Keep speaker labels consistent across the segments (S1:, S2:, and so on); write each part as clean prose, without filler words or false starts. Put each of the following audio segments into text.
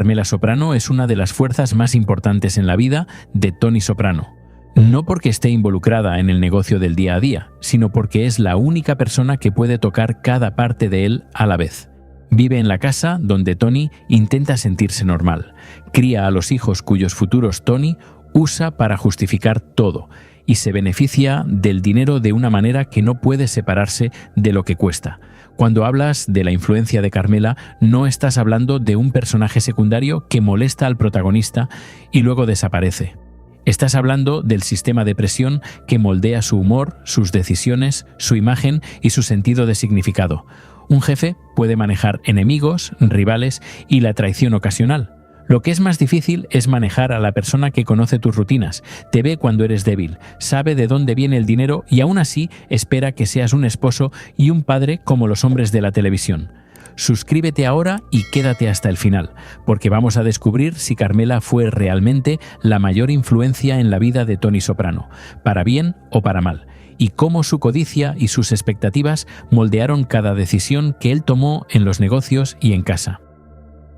S1: Carmela Soprano es una de las fuerzas más importantes en la vida de Tony Soprano. No porque esté involucrada en el negocio del día a día, sino porque es la única persona que puede tocar cada parte de él a la vez. Vive en la casa donde Tony intenta sentirse normal. Cría a los hijos cuyos futuros Tony usa para justificar todo y se beneficia del dinero de una manera que no puede separarse de lo que cuesta. Cuando hablas de la influencia de Carmela, no estás hablando de un personaje secundario que molesta al protagonista y luego desaparece. Estás hablando del sistema de presión que moldea su humor, sus decisiones, su imagen y su sentido de significado. Un jefe puede manejar enemigos, rivales y la traición ocasional. Lo que es más difícil es manejar a la persona que conoce tus rutinas, te ve cuando eres débil, sabe de dónde viene el dinero y aún así espera que seas un esposo y un padre como los hombres de la televisión. Suscríbete ahora y quédate hasta el final, porque vamos a descubrir si Carmela fue realmente la mayor influencia en la vida de Tony Soprano, para bien o para mal, y cómo su codicia y sus expectativas moldearon cada decisión que él tomó en los negocios y en casa.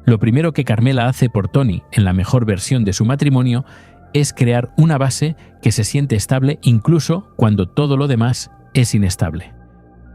S1: Lo primero que Carmela hace por Tony en la mejor versión de su matrimonio es crear una base que se siente estable incluso cuando todo lo demás es inestable.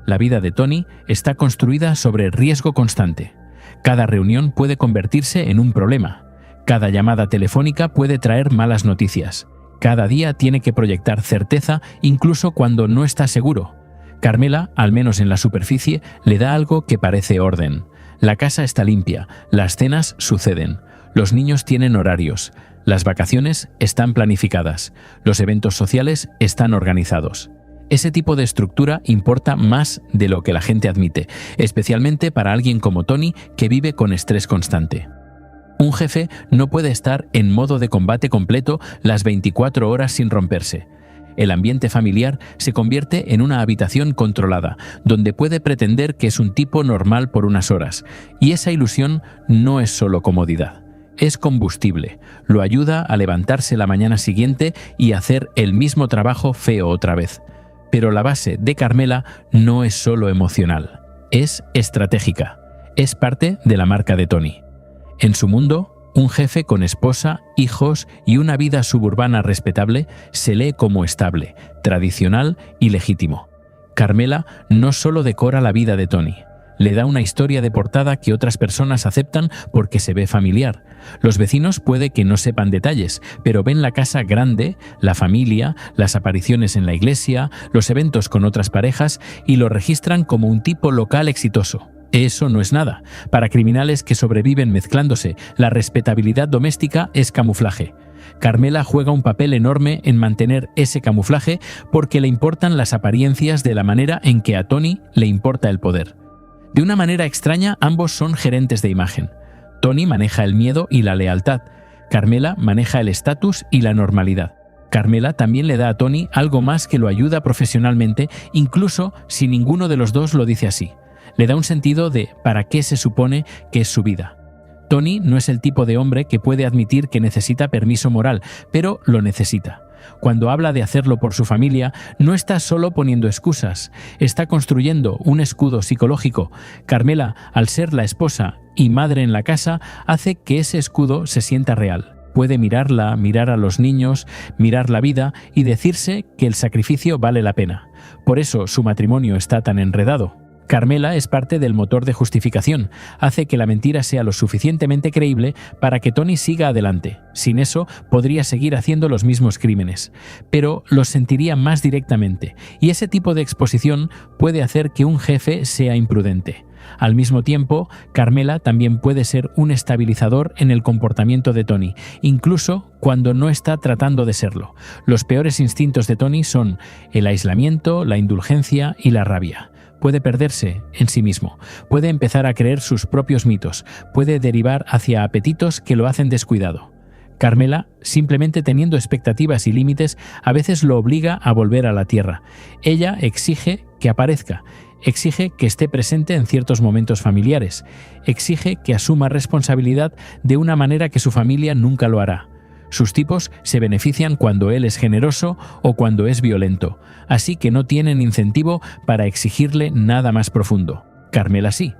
S1: La vida de Tony está construida sobre riesgo constante. Cada reunión puede convertirse en un problema. Cada llamada telefónica puede traer malas noticias. Cada día tiene que proyectar certeza incluso cuando no está seguro. Carmela, al menos en la superficie, le da algo que parece orden. La casa está limpia, las cenas suceden, los niños tienen horarios, las vacaciones están planificadas, los eventos sociales están organizados. Ese tipo de estructura importa más de lo que la gente admite, especialmente para alguien como Tony que vive con estrés constante. Un jefe no puede estar en modo de combate completo las 24 horas sin romperse. El ambiente familiar se convierte en una habitación controlada, donde puede pretender que es un tipo normal por unas horas, y esa ilusión no es solo comodidad. Es combustible, lo ayuda a levantarse la mañana siguiente y hacer el mismo trabajo feo otra vez. Pero la base de Carmela no es solo emocional, es estratégica, es parte de la marca de Tony. En su mundo, un jefe con esposa, hijos y una vida suburbana respetable se lee como estable, tradicional y legítimo. Carmela no solo decora la vida de Tony, le da una historia de portada que otras personas aceptan porque se ve familiar. Los vecinos puede que no sepan detalles, pero ven la casa grande, la familia, las apariciones en la iglesia, los eventos con otras parejas y lo registran como un tipo local exitoso. Eso no es nada. Para criminales que sobreviven mezclándose, la respetabilidad doméstica es camuflaje. Carmela juega un papel enorme en mantener ese camuflaje porque le importan las apariencias de la manera en que a Tony le importa el poder. De una manera extraña, ambos son gerentes de imagen. Tony maneja el miedo y la lealtad. Carmela maneja el estatus y la normalidad. Carmela también le da a Tony algo más que lo ayuda profesionalmente, incluso si ninguno de los dos lo dice así. Le da un sentido de para qué se supone que es su vida. Tony no es el tipo de hombre que puede admitir que necesita permiso moral, pero lo necesita. Cuando habla de hacerlo por su familia, no está solo poniendo excusas, está construyendo un escudo psicológico. Carmela, al ser la esposa y madre en la casa, hace que ese escudo se sienta real. Puede mirarla, mirar a los niños, mirar la vida y decirse que el sacrificio vale la pena. Por eso su matrimonio está tan enredado. Carmela es parte del motor de justificación, hace que la mentira sea lo suficientemente creíble para que Tony siga adelante. Sin eso, podría seguir haciendo los mismos crímenes, pero los sentiría más directamente, y ese tipo de exposición puede hacer que un jefe sea imprudente. Al mismo tiempo, Carmela también puede ser un estabilizador en el comportamiento de Tony, incluso cuando no está tratando de serlo. Los peores instintos de Tony son el aislamiento, la indulgencia y la rabia. Puede perderse en sí mismo, puede empezar a creer sus propios mitos, puede derivar hacia apetitos que lo hacen descuidado. Carmela, simplemente teniendo expectativas y límites, a veces lo obliga a volver a la tierra. Ella exige que aparezca, exige que esté presente en ciertos momentos familiares, exige que asuma responsabilidad de una manera que su familia nunca lo hará. Sus tipos se benefician cuando él es generoso o cuando es violento, así que no tienen incentivo para exigirle nada más profundo. Carmela sí.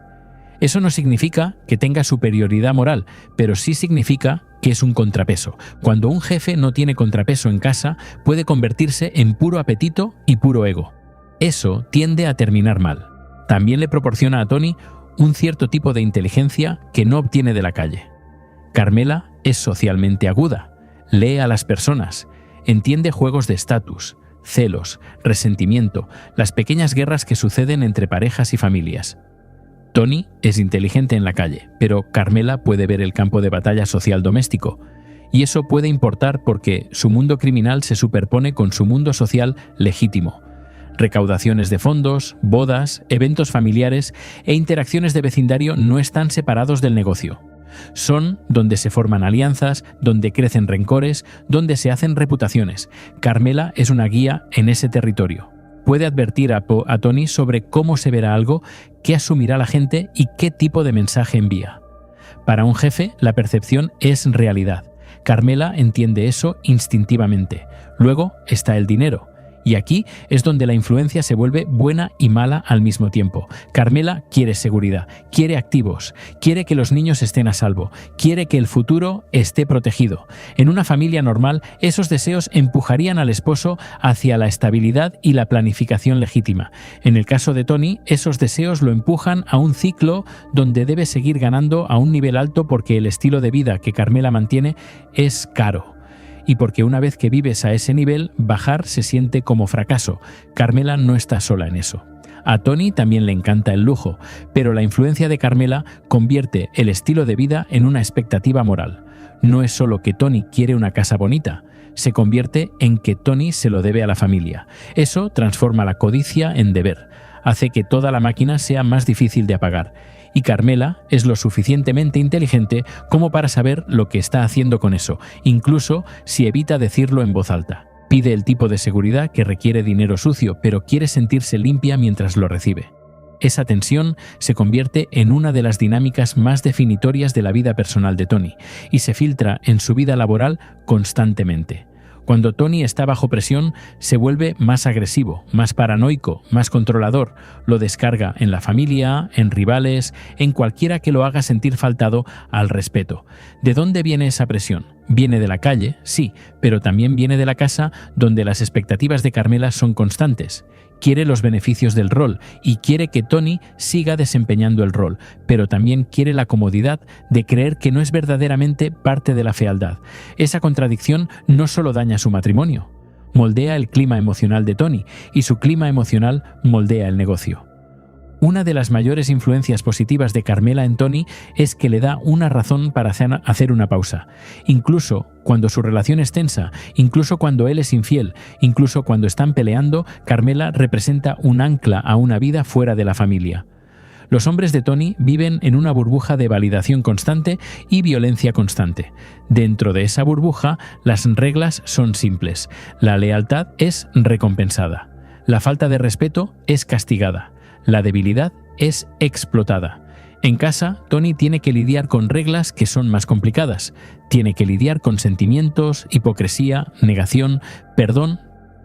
S1: Eso no significa que tenga superioridad moral, pero sí significa que es un contrapeso. Cuando un jefe no tiene contrapeso en casa, puede convertirse en puro apetito y puro ego. Eso tiende a terminar mal. También le proporciona a Tony un cierto tipo de inteligencia que no obtiene de la calle. Carmela es socialmente aguda, lee a las personas, entiende juegos de estatus, celos, resentimiento, las pequeñas guerras que suceden entre parejas y familias. Tony es inteligente en la calle, pero Carmela puede ver el campo de batalla social doméstico, y eso puede importar porque su mundo criminal se superpone con su mundo social legítimo. Recaudaciones de fondos, bodas, eventos familiares e interacciones de vecindario no están separados del negocio. Son donde se forman alianzas, donde crecen rencores, donde se hacen reputaciones. Carmela es una guía en ese territorio. Puede advertir a Tony sobre cómo se verá algo, qué asumirá la gente y qué tipo de mensaje envía. Para un jefe, la percepción es realidad. Carmela entiende eso instintivamente. Luego está el dinero. Y aquí es donde la influencia se vuelve buena y mala al mismo tiempo. Carmela quiere seguridad, quiere activos, quiere que los niños estén a salvo, quiere que el futuro esté protegido. En una familia normal, esos deseos empujarían al esposo hacia la estabilidad y la planificación legítima. En el caso de Tony, esos deseos lo empujan a un ciclo donde debe seguir ganando a un nivel alto porque el estilo de vida que Carmela mantiene es caro. Y porque una vez que vives a ese nivel, bajar se siente como fracaso. Carmela no está sola en eso. A Tony también le encanta el lujo, pero la influencia de Carmela convierte el estilo de vida en una expectativa moral. No es solo que Tony quiere una casa bonita, se convierte en que Tony se lo debe a la familia. Eso transforma la codicia en deber, hace que toda la máquina sea más difícil de apagar. Y Carmela es lo suficientemente inteligente como para saber lo que está haciendo con eso, incluso si evita decirlo en voz alta. Pide el tipo de seguridad que requiere dinero sucio, pero quiere sentirse limpia mientras lo recibe. Esa tensión se convierte en una de las dinámicas más definitorias de la vida personal de Tony y se filtra en su vida laboral constantemente. Cuando Tony está bajo presión, se vuelve más agresivo, más paranoico, más controlador. Lo descarga en la familia, en rivales, en cualquiera que lo haga sentir faltado al respeto. ¿De dónde viene esa presión? Viene de la calle, sí, pero también viene de la casa, donde las expectativas de Carmela son constantes. Quiere los beneficios del rol y quiere que Tony siga desempeñando el rol, pero también quiere la comodidad de creer que no es verdaderamente parte de la fealdad. Esa contradicción no solo daña su matrimonio, moldea el clima emocional de Tony y su clima emocional moldea el negocio. Una de las mayores influencias positivas de Carmela en Tony es que le da una razón para hacer una pausa. Incluso cuando su relación es tensa, incluso cuando él es infiel, incluso cuando están peleando, Carmela representa un ancla a una vida fuera de la familia. Los hombres de Tony viven en una burbuja de validación constante y violencia constante. Dentro de esa burbuja, las reglas son simples. La lealtad es recompensada. La falta de respeto es castigada. La debilidad es explotada. En casa, Tony tiene que lidiar con reglas que son más complicadas. Tiene que lidiar con sentimientos, hipocresía, negación, perdón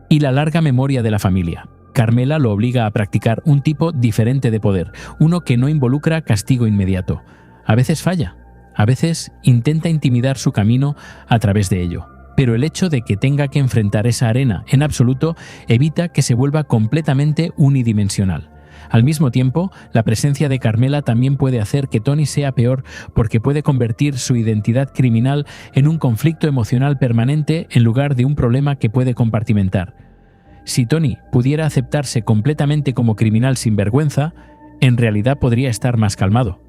S1: y la larga memoria de la familia. Carmela lo obliga a practicar un tipo diferente de poder, uno que no involucra castigo inmediato. A veces falla, a veces intenta intimidar su camino a través de ello. Pero el hecho de que tenga que enfrentar esa arena en absoluto evita que se vuelva completamente unidimensional. Al mismo tiempo, la presencia de Carmela también puede hacer que Tony sea peor porque puede convertir su identidad criminal en un conflicto emocional permanente en lugar de un problema que puede compartimentar. Si Tony pudiera aceptarse completamente como criminal sin vergüenza, en realidad podría estar más calmado.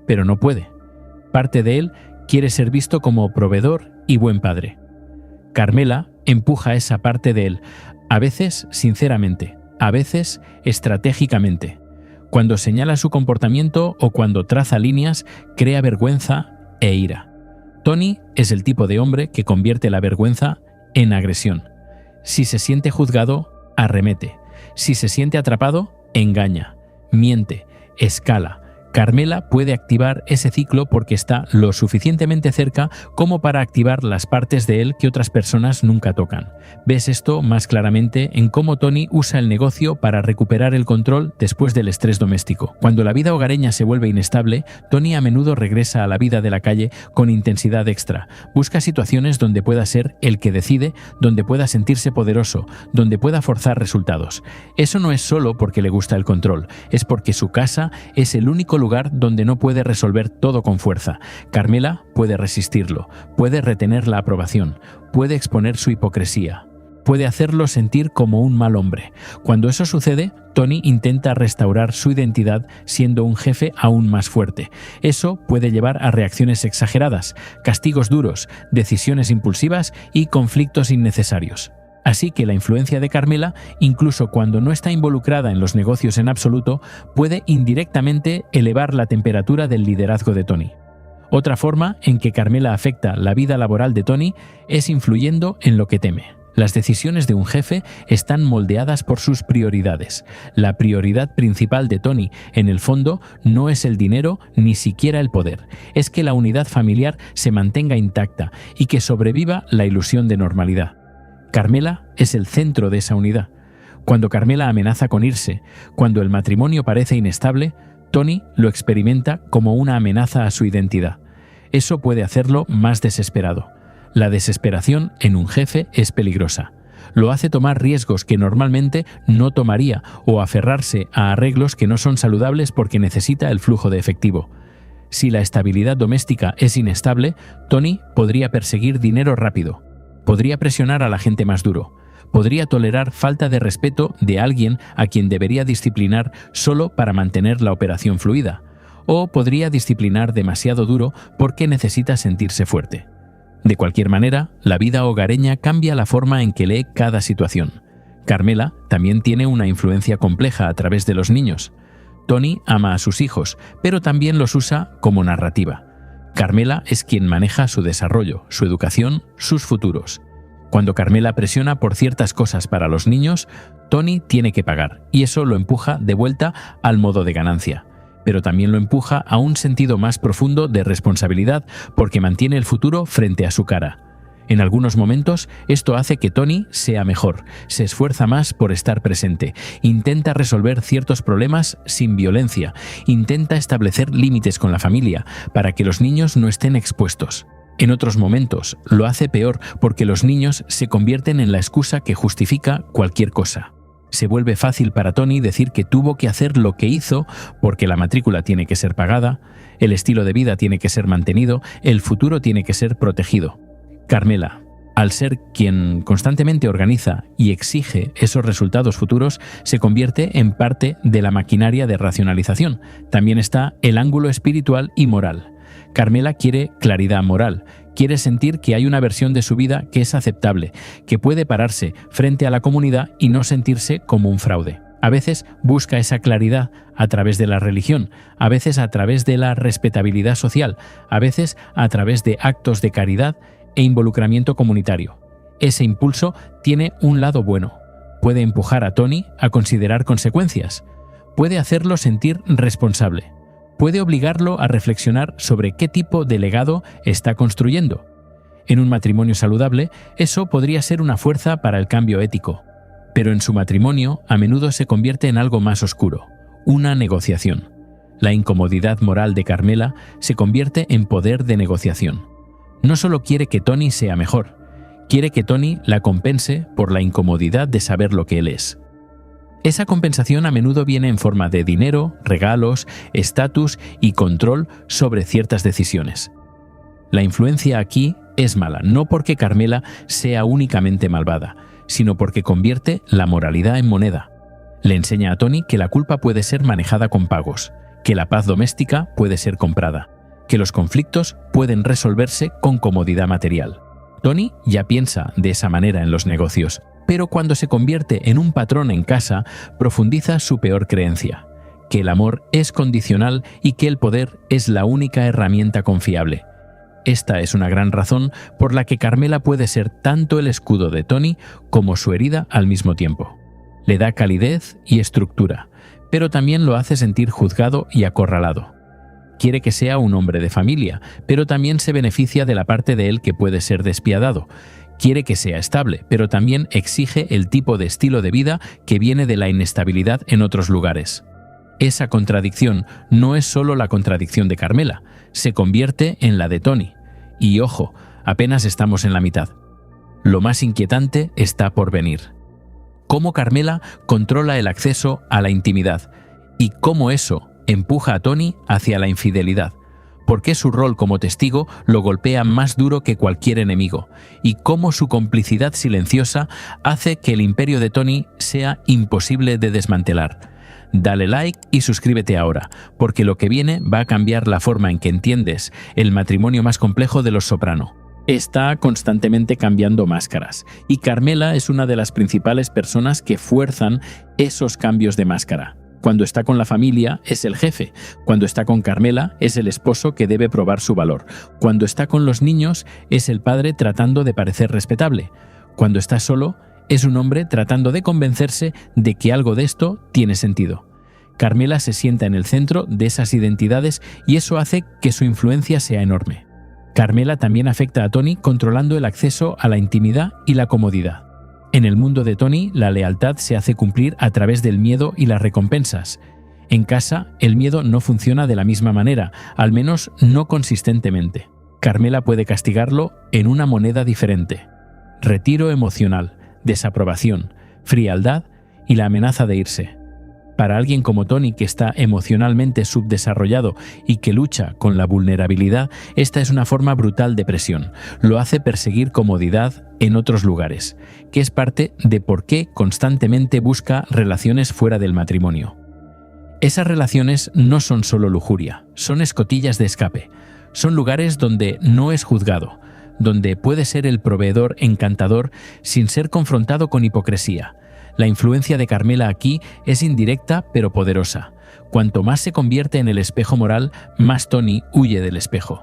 S1: Pero no puede. Parte de él quiere ser visto como proveedor y buen padre. Carmela empuja esa parte de él, a veces sinceramente, a veces estratégicamente. Cuando señala su comportamiento o cuando traza líneas, crea vergüenza e ira. Tony es el tipo de hombre que convierte la vergüenza en agresión. Si se siente juzgado, arremete. Si se siente atrapado, engaña, miente, escala. Carmela puede activar ese ciclo porque está lo suficientemente cerca como para activar las partes de él que otras personas nunca tocan. Ves esto más claramente en cómo Tony usa el negocio para recuperar el control después del estrés doméstico. Cuando la vida hogareña se vuelve inestable, Tony a menudo regresa a la vida de la calle con intensidad extra. Busca situaciones donde pueda ser el que decide, donde pueda sentirse poderoso, donde pueda forzar resultados. Eso no es solo porque le gusta el control, es porque su casa es el único lugar donde no puede resolver todo con fuerza. Carmela puede resistirlo, puede retener la aprobación, puede exponer su hipocresía, puede hacerlo sentir como un mal hombre. Cuando eso sucede, Tony intenta restaurar su identidad siendo un jefe aún más fuerte. Eso puede llevar a reacciones exageradas, castigos duros, decisiones impulsivas y conflictos innecesarios. Así que la influencia de Carmela, incluso cuando no está involucrada en los negocios en absoluto, puede indirectamente elevar la temperatura del liderazgo de Tony. Otra forma en que Carmela afecta la vida laboral de Tony es influyendo en lo que teme. Las decisiones de un jefe están moldeadas por sus prioridades. La prioridad principal de Tony, en el fondo, no es el dinero ni siquiera el poder. Es que la unidad familiar se mantenga intacta y que sobreviva la ilusión de normalidad. Carmela es el centro de esa unidad. Cuando Carmela amenaza con irse, cuando el matrimonio parece inestable, Tony lo experimenta como una amenaza a su identidad. Eso puede hacerlo más desesperado. La desesperación en un jefe es peligrosa. Lo hace tomar riesgos que normalmente no tomaría o aferrarse a arreglos que no son saludables porque necesita el flujo de efectivo. Si la estabilidad doméstica es inestable, Tony podría perseguir dinero rápido. Podría presionar a la gente más duro. Podría tolerar falta de respeto de alguien a quien debería disciplinar solo para mantener la operación fluida. O podría disciplinar demasiado duro porque necesita sentirse fuerte. De cualquier manera, la vida hogareña cambia la forma en que lee cada situación. Carmela también tiene una influencia compleja a través de los niños. Tony ama a sus hijos, pero también los usa como narrativa. Carmela es quien maneja su desarrollo, su educación, sus futuros. Cuando Carmela presiona por ciertas cosas para los niños, Tony tiene que pagar, y eso lo empuja de vuelta al modo de ganancia. Pero también lo empuja a un sentido más profundo de responsabilidad porque mantiene el futuro frente a su cara. En algunos momentos, esto hace que Tony sea mejor, se esfuerza más por estar presente, intenta resolver ciertos problemas sin violencia, intenta establecer límites con la familia para que los niños no estén expuestos. En otros momentos, lo hace peor porque los niños se convierten en la excusa que justifica cualquier cosa. Se vuelve fácil para Tony decir que tuvo que hacer lo que hizo porque la matrícula tiene que ser pagada, el estilo de vida tiene que ser mantenido, el futuro tiene que ser protegido. Carmela, al ser quien constantemente organiza y exige esos resultados futuros, se convierte en parte de la maquinaria de racionalización. También está el ángulo espiritual y moral. Carmela quiere claridad moral, quiere sentir que hay una versión de su vida que es aceptable, que puede pararse frente a la comunidad y no sentirse como un fraude. A veces busca esa claridad a través de la religión, a veces a través de la respetabilidad social, a veces a través de actos de caridad e involucramiento comunitario. Ese impulso tiene un lado bueno. Puede empujar a Tony a considerar consecuencias. Puede hacerlo sentir responsable. Puede obligarlo a reflexionar sobre qué tipo de legado está construyendo. En un matrimonio saludable, eso podría ser una fuerza para el cambio ético. Pero en su matrimonio, a menudo se convierte en algo más oscuro, una negociación. La incomodidad moral de Carmela se convierte en poder de negociación. No solo quiere que Tony sea mejor, quiere que Tony la compense por la incomodidad de saber lo que él es. Esa compensación a menudo viene en forma de dinero, regalos, estatus y control sobre ciertas decisiones. La influencia aquí es mala, no porque Carmela sea únicamente malvada, sino porque convierte la moralidad en moneda. Le enseña a Tony que la culpa puede ser manejada con pagos, que la paz doméstica puede ser comprada, que los conflictos pueden resolverse con comodidad material. Tony ya piensa de esa manera en los negocios, pero cuando se convierte en un patrón en casa, profundiza su peor creencia, que el amor es condicional y que el poder es la única herramienta confiable. Esta es una gran razón por la que Carmela puede ser tanto el escudo de Tony como su herida al mismo tiempo. Le da calidez y estructura, pero también lo hace sentir juzgado y acorralado. quiere que sea un hombre de familia, pero también se beneficia de la parte de él que puede ser despiadado. Quiere que sea estable, pero también exige el tipo de estilo de vida que viene de la inestabilidad en otros lugares. Esa contradicción no es solo la contradicción de Carmela, se convierte en la de Tony. Y ojo, apenas estamos en la mitad. Lo más inquietante está por venir. Cómo Carmela controla el acceso a la intimidad y cómo eso empuja a Tony hacia la infidelidad. Por qué su rol como testigo lo golpea más duro que cualquier enemigo y cómo su complicidad silenciosa hace que el imperio de Tony sea imposible de desmantelar. Dale like y suscríbete ahora, porque lo que viene va a cambiar la forma en que entiendes el matrimonio más complejo de los Soprano. Está constantemente cambiando máscaras, y Carmela es una de las principales personas que fuerzan esos cambios de máscara. Cuando está con la familia es el jefe, cuando está con Carmela es el esposo que debe probar su valor, cuando está con los niños es el padre tratando de parecer respetable, cuando está solo es un hombre tratando de convencerse de que algo de esto tiene sentido. Carmela se sienta en el centro de esas identidades y eso hace que su influencia sea enorme. Carmela también afecta a Tony controlando el acceso a la intimidad y la comodidad. En el mundo de Tony, la lealtad se hace cumplir a través del miedo y las recompensas. En casa, el miedo no funciona de la misma manera, al menos no consistentemente. Carmela puede castigarlo en una moneda diferente: retiro emocional, desaprobación, frialdad y la amenaza de irse. Para alguien como Tony, que está emocionalmente subdesarrollado y que lucha con la vulnerabilidad, esta es una forma brutal de presión. Lo hace perseguir comodidad en otros lugares, que es parte de por qué constantemente busca relaciones fuera del matrimonio. Esas relaciones no son solo lujuria, son escotillas de escape. Son lugares donde no es juzgado, donde puede ser el proveedor encantador sin ser confrontado con hipocresía. La influencia de Carmela aquí es indirecta pero poderosa. Cuanto más se convierte en el espejo moral, más Tony huye del espejo.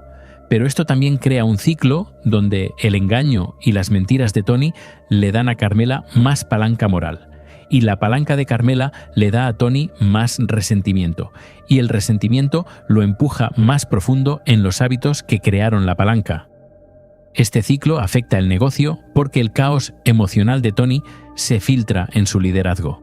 S1: Pero esto también crea un ciclo donde el engaño y las mentiras de Tony le dan a Carmela más palanca moral. Y la palanca de Carmela le da a Tony más resentimiento. Y el resentimiento lo empuja más profundo en los hábitos que crearon la palanca. Este ciclo afecta el negocio porque el caos emocional de Tony se filtra en su liderazgo.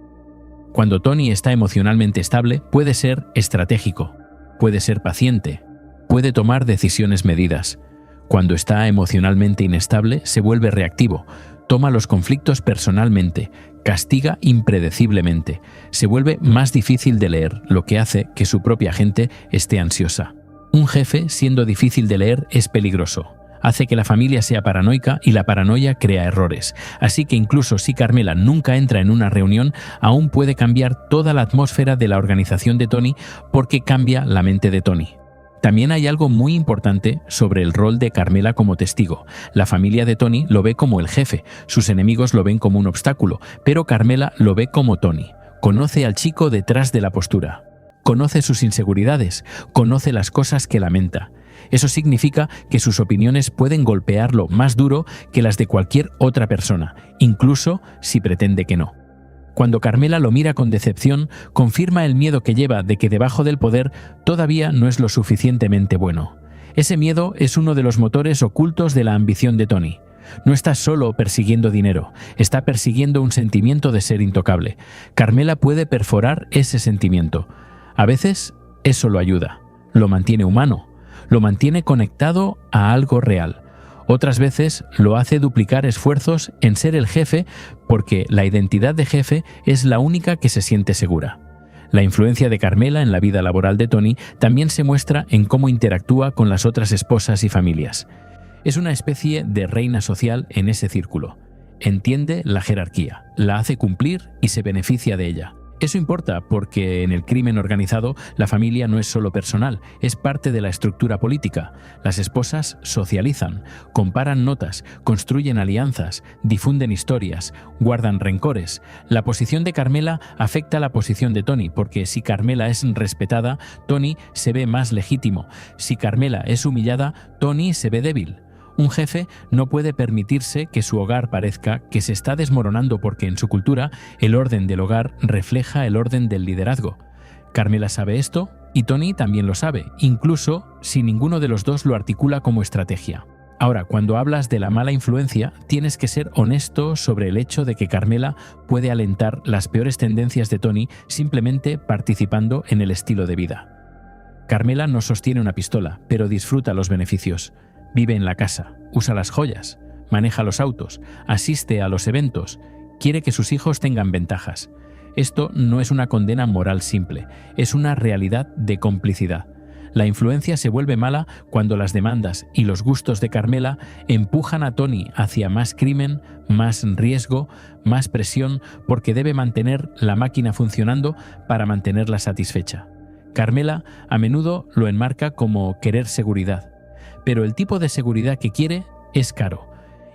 S1: Cuando Tony está emocionalmente estable, puede ser estratégico, puede ser paciente, puede tomar decisiones medidas. Cuando está emocionalmente inestable, se vuelve reactivo, toma los conflictos personalmente, castiga impredeciblemente, se vuelve más difícil de leer, lo que hace que su propia gente esté ansiosa. Un jefe, siendo difícil de leer, es peligroso. Hace que la familia sea paranoica y la paranoia crea errores. Así que incluso si Carmela nunca entra en una reunión, aún puede cambiar toda la atmósfera de la organización de Tony porque cambia la mente de Tony. También hay algo muy importante sobre el rol de Carmela como testigo. La familia de Tony lo ve como el jefe, sus enemigos lo ven como un obstáculo, pero Carmela lo ve como Tony. Conoce al chico detrás de la postura. Conoce sus inseguridades, conoce las cosas que lamenta. Eso significa que sus opiniones pueden golpearlo más duro que las de cualquier otra persona, incluso si pretende que no. Cuando Carmela lo mira con decepción, confirma el miedo que lleva de que debajo del poder todavía no es lo suficientemente bueno. Ese miedo es uno de los motores ocultos de la ambición de Tony. No está solo persiguiendo dinero, está persiguiendo un sentimiento de ser intocable. Carmela puede perforar ese sentimiento. A veces eso lo ayuda, lo mantiene humano, lo mantiene conectado a algo real. Otras veces lo hace duplicar esfuerzos en ser el jefe porque la identidad de jefe es la única que se siente segura. La influencia de Carmela en la vida laboral de Tony también se muestra en cómo interactúa con las otras esposas y familias. Es una especie de reina social en ese círculo. Entiende la jerarquía, la hace cumplir y se beneficia de ella. Eso importa porque en el crimen organizado la familia no es solo personal, es parte de la estructura política. Las esposas socializan, comparan notas, construyen alianzas, difunden historias, guardan rencores. La posición de Carmela afecta a la posición de Tony porque si Carmela es respetada, Tony se ve más legítimo. Si Carmela es humillada, Tony se ve débil. Un jefe no puede permitirse que su hogar parezca que se está desmoronando porque en su cultura el orden del hogar refleja el orden del liderazgo. Carmela sabe esto Y Tony también lo sabe, incluso si ninguno de los dos lo articula como estrategia. Ahora, cuando hablas de la mala influencia, tienes que ser honesto sobre el hecho de que Carmela puede alentar las peores tendencias de Tony simplemente participando en el estilo de vida. Carmela no sostiene una pistola, pero disfruta los beneficios. Vive en la casa, usa las joyas, maneja los autos, asiste a los eventos, quiere que sus hijos tengan ventajas. Esto no es una condena moral simple, es una realidad de complicidad. La influencia se vuelve mala cuando las demandas y los gustos de Carmela empujan a Tony hacia más crimen, más riesgo, más presión, porque debe mantener la máquina funcionando para mantenerla satisfecha. Carmela a menudo lo enmarca como querer seguridad, pero el tipo de seguridad que quiere es caro,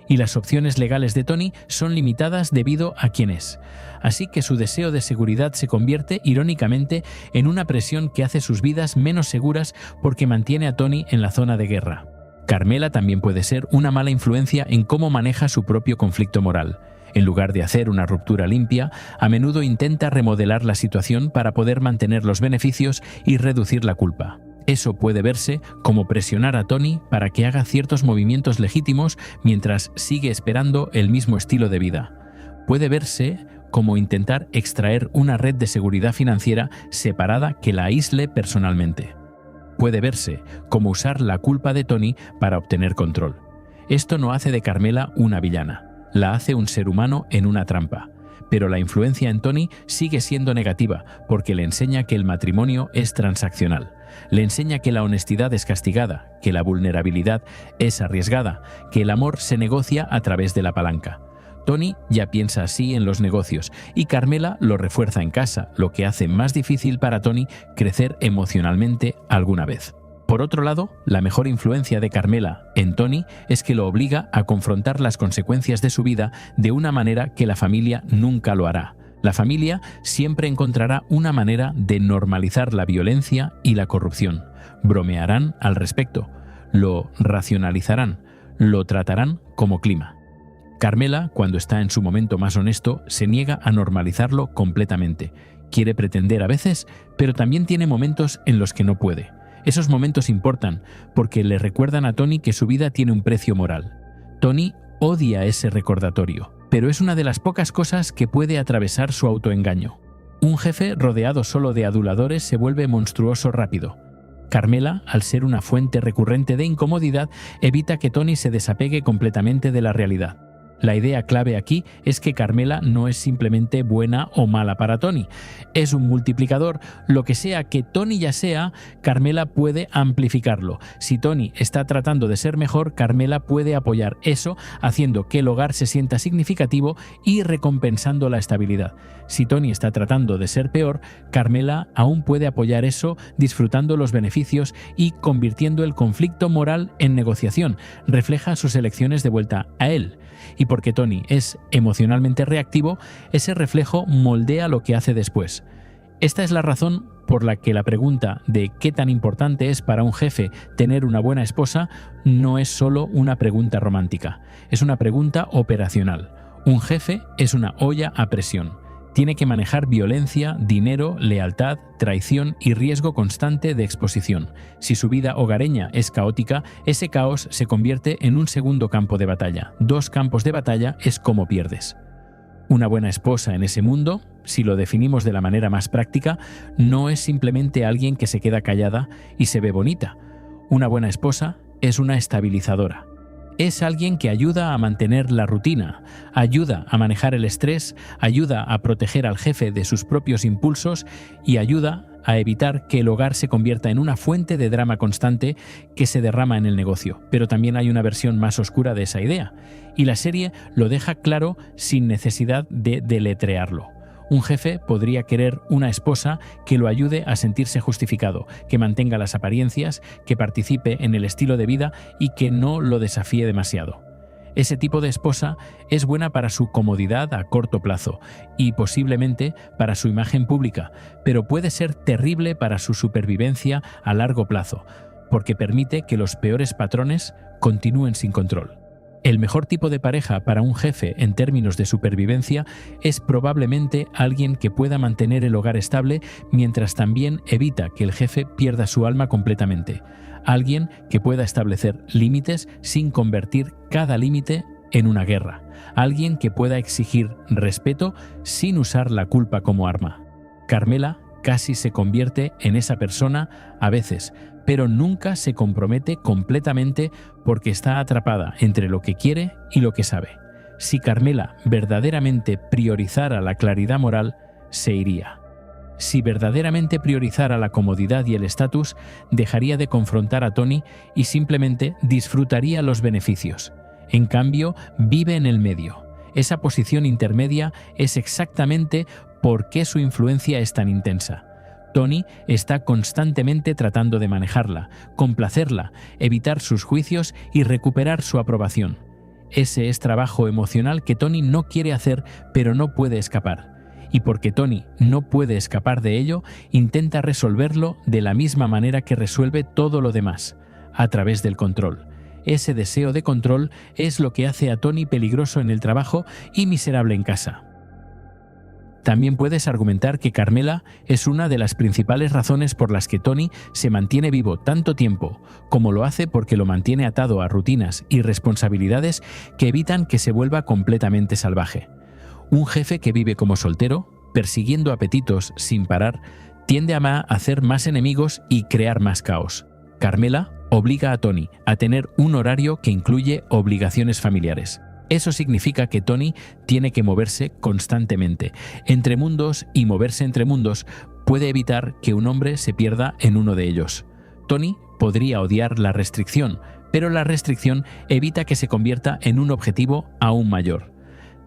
S1: y las opciones legales de Tony son limitadas debido a quién es. Así que su deseo de seguridad se convierte, irónicamente, en una presión que hace sus vidas menos seguras porque mantiene a Tony en la zona de guerra. Carmela también puede ser una mala influencia en cómo maneja su propio conflicto moral. En lugar de hacer una ruptura limpia, a menudo intenta remodelar la situación para poder mantener los beneficios y reducir la culpa. Eso puede verse como presionar a Tony para que haga ciertos movimientos legítimos mientras sigue esperando el mismo estilo de vida. Puede verse como intentar extraer una red de seguridad financiera separada que la aísle personalmente. Puede verse como usar la culpa de Tony para obtener control. Esto no hace de Carmela una villana, la hace un ser humano en una trampa. Pero la influencia en Tony sigue siendo negativa porque le enseña que el matrimonio es transaccional. Le enseña que la honestidad es castigada, que la vulnerabilidad es arriesgada, que el amor se negocia a través de la palanca. Tony ya piensa así en los negocios y Carmela lo refuerza en casa, lo que hace más difícil para Tony crecer emocionalmente alguna vez. Por otro lado, la mejor influencia de Carmela en Tony es que lo obliga a confrontar las consecuencias de su vida de una manera que la familia nunca lo hará. La familia siempre encontrará una manera de normalizar la violencia y la corrupción. Bromearán al respecto, lo racionalizarán, lo tratarán como clima. Carmela, cuando está en su momento más honesto, se niega a normalizarlo completamente. Quiere pretender a veces, pero también tiene momentos en los que no puede. Esos momentos importan porque le recuerdan a Tony que su vida tiene un precio moral. Tony odia ese recordatorio, pero es una de las pocas cosas que puede atravesar su autoengaño. Un jefe rodeado solo de aduladores se vuelve monstruoso rápido. Carmela, al ser una fuente recurrente de incomodidad, evita que Tony se desapegue completamente de la realidad. La idea clave aquí es que Carmela no es simplemente buena o mala para Tony. Es un multiplicador. Lo que sea que Tony ya sea, Carmela puede amplificarlo. Si Tony está tratando de ser mejor, Carmela puede apoyar eso, haciendo que el hogar se sienta significativo y recompensando la estabilidad. Si Tony está tratando de ser peor, Carmela aún puede apoyar eso, disfrutando los beneficios y convirtiendo el conflicto moral en negociación. Refleja sus elecciones de vuelta a él. Y porque Tony es emocionalmente reactivo, ese reflejo moldea lo que hace después. Esta es la razón por la que la pregunta de qué tan importante es para un jefe tener una buena esposa no es solo una pregunta romántica, es una pregunta operacional. Un jefe es una olla a presión. Tiene que manejar violencia, dinero, lealtad, traición y riesgo constante de exposición. Si su vida hogareña es caótica, ese caos se convierte en un segundo campo de batalla. 2 campos de batalla es como pierdes. Una buena esposa en ese mundo, si lo definimos de la manera más práctica, no es simplemente alguien que se queda callada y se ve bonita. Una buena esposa es una estabilizadora. Es alguien que ayuda a mantener la rutina, ayuda a manejar el estrés, ayuda a proteger al jefe de sus propios impulsos y ayuda a evitar que el hogar se convierta en una fuente de drama constante que se derrama en el negocio. Pero también hay una versión más oscura de esa idea, y la serie lo deja claro sin necesidad de deletrearlo. Un jefe podría querer una esposa que lo ayude a sentirse justificado, que mantenga las apariencias, que participe en el estilo de vida y que no lo desafíe demasiado. Ese tipo de esposa es buena para su comodidad a corto plazo y posiblemente para su imagen pública, pero puede ser terrible para su supervivencia a largo plazo, porque permite que los peores patrones continúen sin control. El mejor tipo de pareja para un jefe en términos de supervivencia es probablemente alguien que pueda mantener el hogar estable mientras también evita que el jefe pierda su alma completamente. Alguien que pueda establecer límites sin convertir cada límite en una guerra. Alguien que pueda exigir respeto sin usar la culpa como arma. Carmela casi se convierte en esa persona a veces, pero nunca se compromete completamente porque está atrapada entre lo que quiere y lo que sabe. Si Carmela verdaderamente priorizara la claridad moral, se iría. Si verdaderamente priorizara la comodidad y el estatus, dejaría de confrontar a Tony y simplemente disfrutaría los beneficios. En cambio, vive en el medio. Esa posición intermedia es exactamente por qué su influencia es tan intensa. Tony está constantemente tratando de manejarla, complacerla, evitar sus juicios y recuperar su aprobación. Ese es trabajo emocional que Tony no quiere hacer, pero no puede escapar. Y porque Tony no puede escapar de ello, intenta resolverlo de la misma manera que resuelve todo lo demás, a través del control. Ese deseo de control es lo que hace a Tony peligroso en el trabajo y miserable en casa. También puedes argumentar que Carmela es una de las principales razones por las que Tony se mantiene vivo tanto tiempo, como lo hace porque lo mantiene atado a rutinas y responsabilidades que evitan que se vuelva completamente salvaje. Un jefe que vive como soltero, persiguiendo apetitos sin parar, tiende a hacer más enemigos y crear más caos. Carmela obliga a Tony a tener un horario que incluye obligaciones familiares. Eso significa que Tony tiene que moverse constantemente entre mundos y moverse entre mundos puede evitar que un hombre se pierda en uno de ellos. Tony podría odiar la restricción, pero la restricción evita que se convierta en un objetivo aún mayor.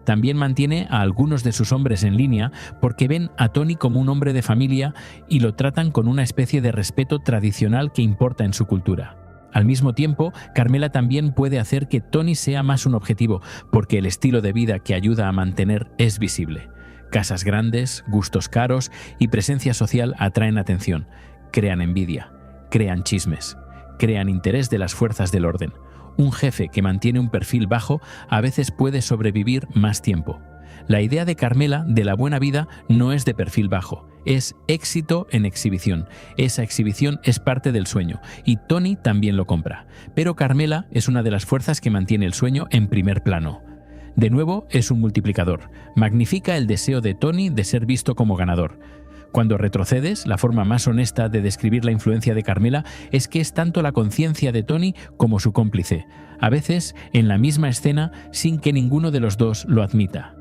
S1: También mantiene a algunos de sus hombres en línea porque ven a Tony como un hombre de familia y lo tratan con una especie de respeto tradicional que importa en su cultura. Al mismo tiempo, Carmela también puede hacer que Tony sea más un objetivo, porque el estilo de vida que ayuda a mantener es visible. Casas grandes, gustos caros y presencia social atraen atención, crean envidia, crean chismes, crean interés de las fuerzas del orden. Un jefe que mantiene un perfil bajo a veces puede sobrevivir más tiempo. La idea de Carmela de la buena vida no es de perfil bajo, es éxito en exhibición. Esa exhibición es parte del sueño y Tony también lo compra. Pero Carmela es una de las fuerzas que mantiene el sueño en primer plano. De nuevo, es un multiplicador. Magnifica el deseo de Tony de ser visto como ganador. Cuando retrocedes, la forma más honesta de describir la influencia de Carmela es que es tanto la conciencia de Tony como su cómplice, a veces en la misma escena sin que ninguno de los dos lo admita.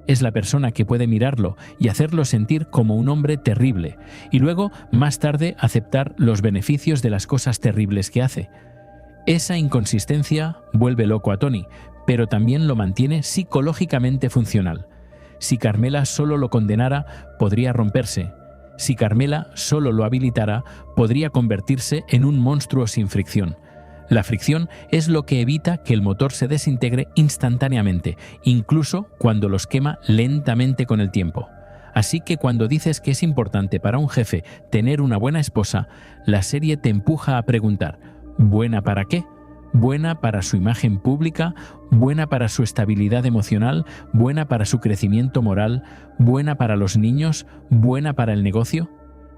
S1: Es la persona que puede mirarlo y hacerlo sentir como un hombre terrible, y luego, más tarde, aceptar los beneficios de las cosas terribles que hace. Esa inconsistencia vuelve loco a Tony, pero también lo mantiene psicológicamente funcional. Si Carmela solo lo condenara, podría romperse. Si Carmela solo lo habilitara, podría convertirse en un monstruo sin fricción. La fricción es lo que evita que el motor se desintegre instantáneamente, incluso cuando los quema lentamente con el tiempo. Así que cuando dices que es importante para un jefe tener una buena esposa, la serie te empuja a preguntar, ¿buena para qué? ¿Buena para su imagen pública? ¿Buena para su estabilidad emocional? ¿Buena para su crecimiento moral? ¿Buena para los niños? ¿Buena para el negocio?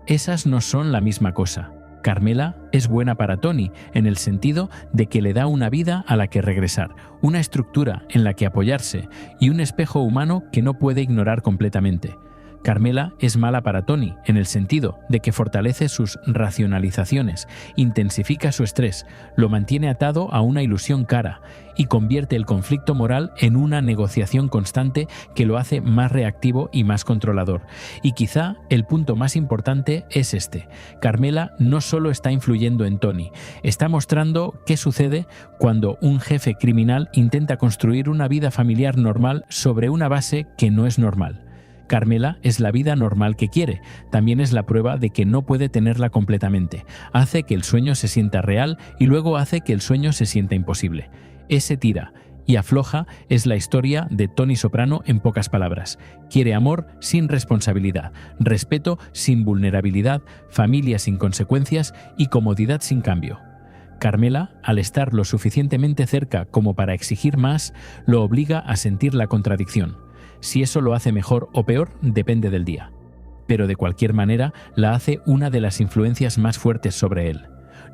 S1: Esas no son la misma cosa. Carmela es buena para Tony en el sentido de que le da una vida a la que regresar, una estructura en la que apoyarse y un espejo humano que no puede ignorar completamente. Carmela es mala para Tony en el sentido de que fortalece sus racionalizaciones, intensifica su estrés, lo mantiene atado a una ilusión cara y convierte el conflicto moral en una negociación constante que lo hace más reactivo y más controlador. Y quizá el punto más importante es este. Carmela no solo está influyendo en Tony, está mostrando qué sucede cuando un jefe criminal intenta construir una vida familiar normal sobre una base que no es normal. Carmela es la vida normal que quiere, también es la prueba de que no puede tenerla completamente. Hace que el sueño se sienta real y luego hace que el sueño se sienta imposible. Ese tira y afloja es la historia de Tony Soprano en pocas palabras. Quiere amor sin responsabilidad, respeto sin vulnerabilidad, familia sin consecuencias y comodidad sin cambio. Carmela, al estar lo suficientemente cerca como para exigir más, lo obliga a sentir la contradicción. Si eso lo hace mejor o peor, depende del día. Pero de cualquier manera, la hace una de las influencias más fuertes sobre él.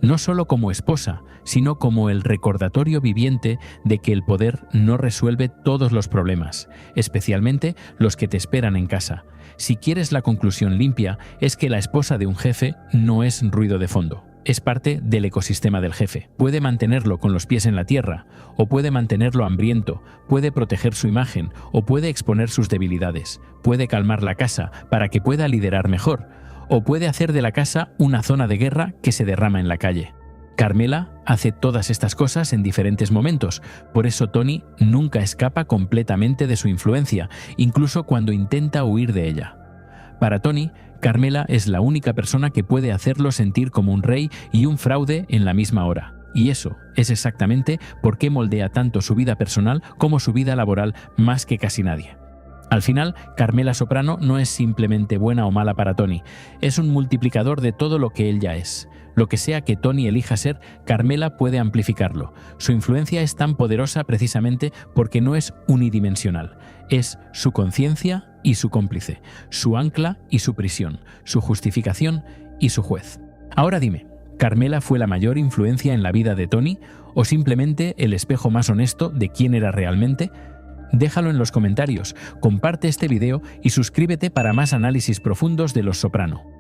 S1: No solo como esposa, sino como el recordatorio viviente de que el poder no resuelve todos los problemas, especialmente los que te esperan en casa. Si quieres la conclusión limpia, es que la esposa de un jefe no es ruido de fondo. Es parte del ecosistema del jefe. Puede mantenerlo con los pies en la tierra, o puede mantenerlo hambriento, puede proteger su imagen, o puede exponer sus debilidades, puede calmar la casa para que pueda liderar mejor, o puede hacer de la casa una zona de guerra que se derrama en la calle. Carmela hace todas estas cosas en diferentes momentos, por eso Tony nunca escapa completamente de su influencia, incluso cuando intenta huir de ella. Para Tony, Carmela es la única persona que puede hacerlo sentir como un rey y un fraude en la misma hora. Y eso es exactamente por qué moldea tanto su vida personal como su vida laboral más que casi nadie. Al final, Carmela Soprano no es simplemente buena o mala para Tony, es un multiplicador de todo lo que él ya es. Lo que sea que Tony elija ser, Carmela puede amplificarlo. Su influencia es tan poderosa precisamente porque no es unidimensional. Es su conciencia y su cómplice, su ancla y su prisión, su justificación y su juez. Ahora dime, ¿Carmela fue la mayor influencia en la vida de Tony o simplemente el espejo más honesto de quién era realmente? Déjalo en los comentarios, comparte este video y suscríbete para más análisis profundos de Los Soprano.